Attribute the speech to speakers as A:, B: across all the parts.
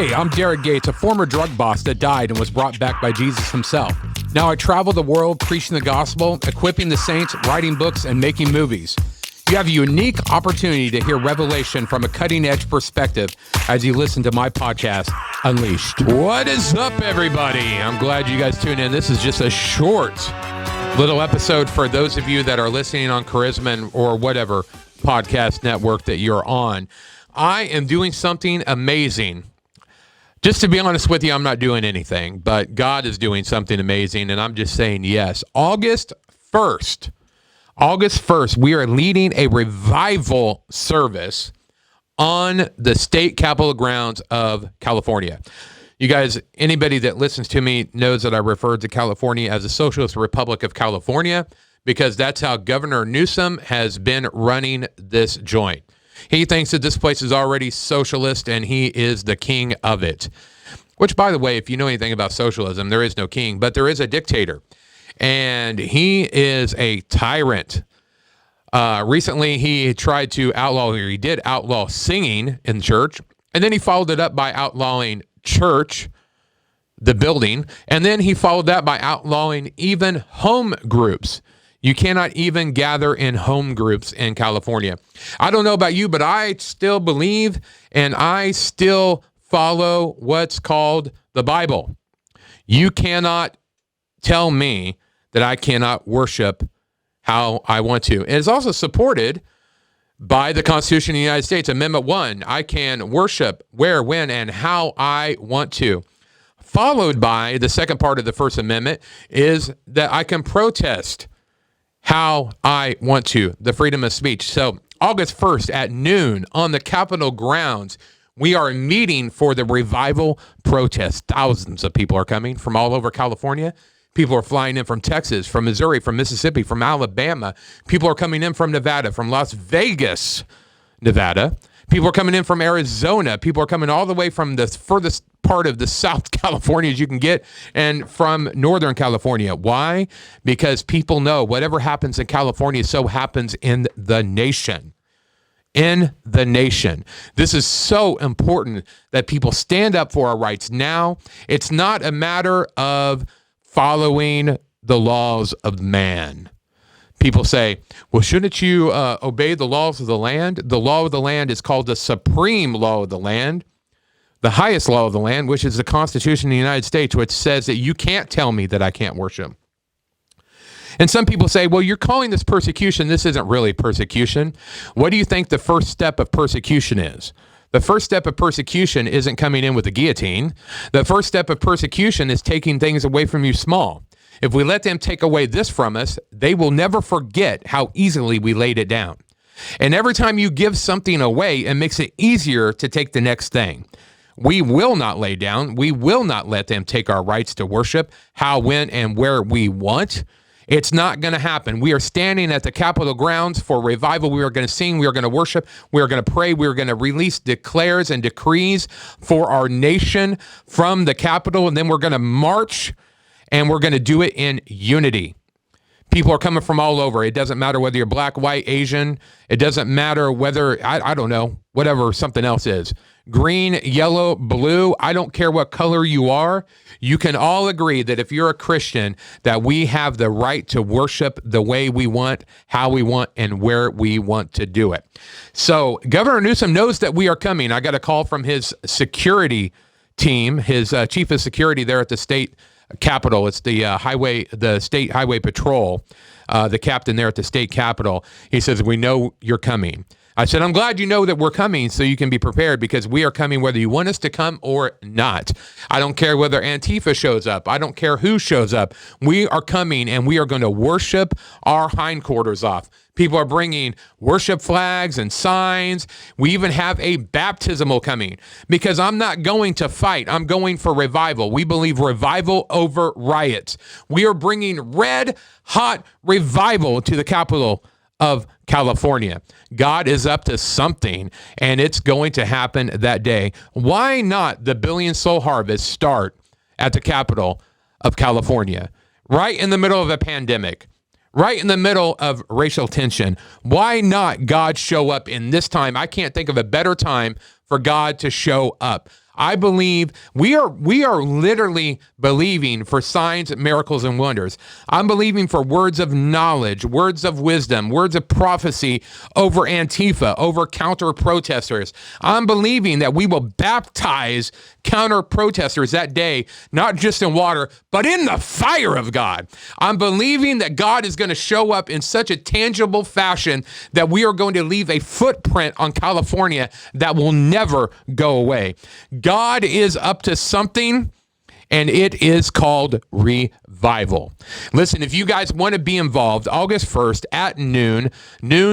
A: Hey, I'm Derrick Gates, a former drug boss that died and was brought back by Jesus himself. Now I travel the world preaching the gospel, equipping the saints, writing books, and making movies. You have a unique opportunity to hear revelation from a cutting-edge perspective as you listen to my podcast, Unleashed. What is up, everybody? I'm glad you guys tuned in. This is just a short little episode for those of you that are listening on Charisma or whatever podcast network that you're on. I am doing something amazing. Just to be honest with you, I'm not doing anything, but God is doing something amazing, and I'm just saying yes. August 1st, we are leading a revival service on the state capitol grounds of California. You guys, anybody that listens to me knows that I refer to California as the Socialist Republic of California because that's how Governor Newsom has been running this joint. He thinks that this place is already socialist and he is the king of it. Which, by the way, if you know anything about socialism, there is no king, but there is a dictator. And he is a tyrant. Recently, he tried to he did outlaw singing in church. And then he followed it up by outlawing church, the building. And then he followed that by outlawing even home groups. You cannot even gather in home groups in California. I don't know about you, but I still believe and I still follow what's called the Bible. You cannot tell me that I cannot worship how I want to. And it's also supported by the Constitution of the United States, Amendment 1. I can worship where, when, and how I want to. Followed by the second part of the First Amendment is that I can protest how I want to, the freedom of speech. So August 1st at noon on the Capitol grounds, we are meeting for the revival protest. Thousands of people are coming from all over California. People are flying in from Texas, from Missouri, from Mississippi, from Alabama. People are coming in from Nevada, from Las Vegas, Nevada. People are coming in from Arizona. People are coming all the way from the furthest part of the South California as you can get and from Northern California. Why? Because people know whatever happens in California so happens in the nation. In the nation. This is so important that people stand up for our rights now. It's not a matter of following the laws of man. People say, well, shouldn't you obey the laws of the land? The law of the land is called the supreme law of the land, the highest law of the land, which is the Constitution of the United States, which says that you can't tell me that I can't worship. And some people say, well, you're calling this persecution. This isn't really persecution. What do you think the first step of persecution is? The first step of persecution isn't coming in with a guillotine. The first step of persecution is taking things away from you small. If we let them take away this from us, they will never forget how easily we laid it down. And every time you give something away, it makes it easier to take the next thing. We will not lay down. We will not let them take our rights to worship how, when, and where we want. It's not going to happen. We are standing at the Capitol grounds for revival. We are going to sing. We are going to worship. We are going to pray. We are going to release declares and decrees for our nation from the Capitol. And then we're going to march, and we're going to do it in unity. People are coming from all over. It doesn't matter whether you're black, white, Asian. It doesn't matter whether, I don't know, whatever something else is. Green, yellow, blue, I don't care what color you are. You can all agree that if you're a Christian, that we have the right to worship the way we want, how we want, and where we want to do it. So Governor Newsom knows that we are coming. I got a call from his security team, his chief of security there at the state Capitol. It's the state highway patrol, the captain there at the state Capitol. He says, we know you're coming. I said, I'm glad you know that we're coming so you can be prepared because we are coming whether you want us to come or not. I don't care whether Antifa shows up. I don't care who shows up. We are coming and we are going to worship our hindquarters off. People are bringing worship flags and signs. We even have a baptismal coming because I'm not going to fight. I'm going for revival. We believe revival over riots. We are bringing red hot revival to the Capitol of California. God is up to something, and it's going to happen that day. Why not the billion soul harvest start at the Capitol of California, right in the middle of a pandemic, right in the middle of racial tension? Why not God show up in this time? I can't think of a better time for God to show up. I believe we are literally believing for signs, miracles, and wonders. I'm believing for words of knowledge, words of wisdom, words of prophecy over Antifa, over counter protesters. I'm believing that we will baptize counter protesters that day, not just in water, but in the fire of God. I'm believing that God is going to show up in such a tangible fashion that we are going to leave a footprint on California that will never go away. God is up to something, and it is called revival. Listen, if you guys want to be involved, August 1st at noon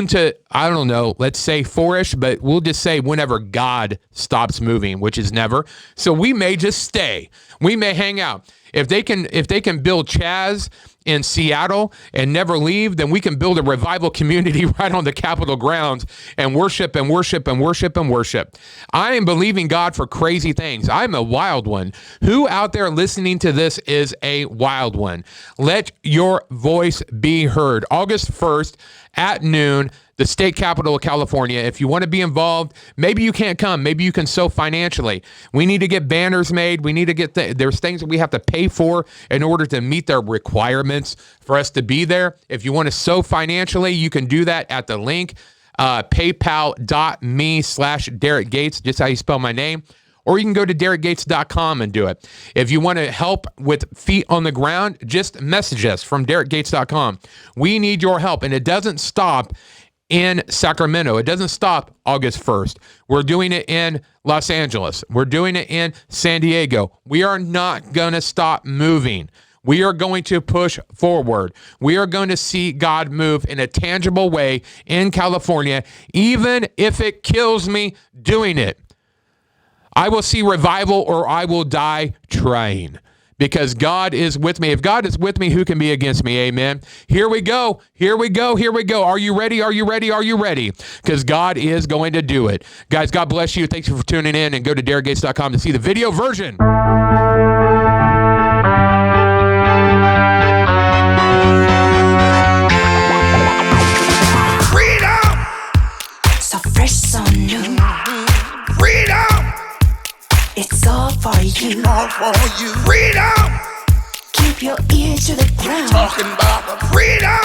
A: to, I don't know, let's say 4-ish, but we'll just say whenever God stops moving, which is never. So we may just stay. We may hang out. If they can build Chaz in Seattle and never leave, then we can build a revival community right on the Capitol grounds and worship and worship and worship and worship. I am believing God for crazy things. I'm a wild one. Who out there listening to this is a wild one? Let your voice be heard. August 1st at noon, the state capital of California. If you want to be involved, maybe you can't come. Maybe you can sow financially. We need to get banners made. We need to get there's things that we have to pay for in order to meet their requirements for us to be there. If you want to sow financially, you can do that at the link, paypal.me/DerrickGates, just how you spell my name. Or you can go to derrickgates.com and do it. If you want to help with feet on the ground, just message us from derrickgates.com. We need your help, and it doesn't stop in Sacramento. It doesn't stop August 1st. We're doing it in Los Angeles. We're doing it in San Diego. We are not going to stop moving. We are going to push forward. We are going to see God move in a tangible way in California, even if it kills me doing it. I will see revival or I will die trying, because God is with me. If God is with me, who can be against me? Amen. Here we go. Here we go. Here we go. Are you ready? Are you ready? Are you ready? Because God is going to do it. Guys, God bless you. Thanks for tuning in, and go to derrickgates.com to see the video version.
B: Freedom! So fresh, so new. Freedom! It's all for you. All for you. Freedom! Keep your ear to the ground. Talking about the freedom!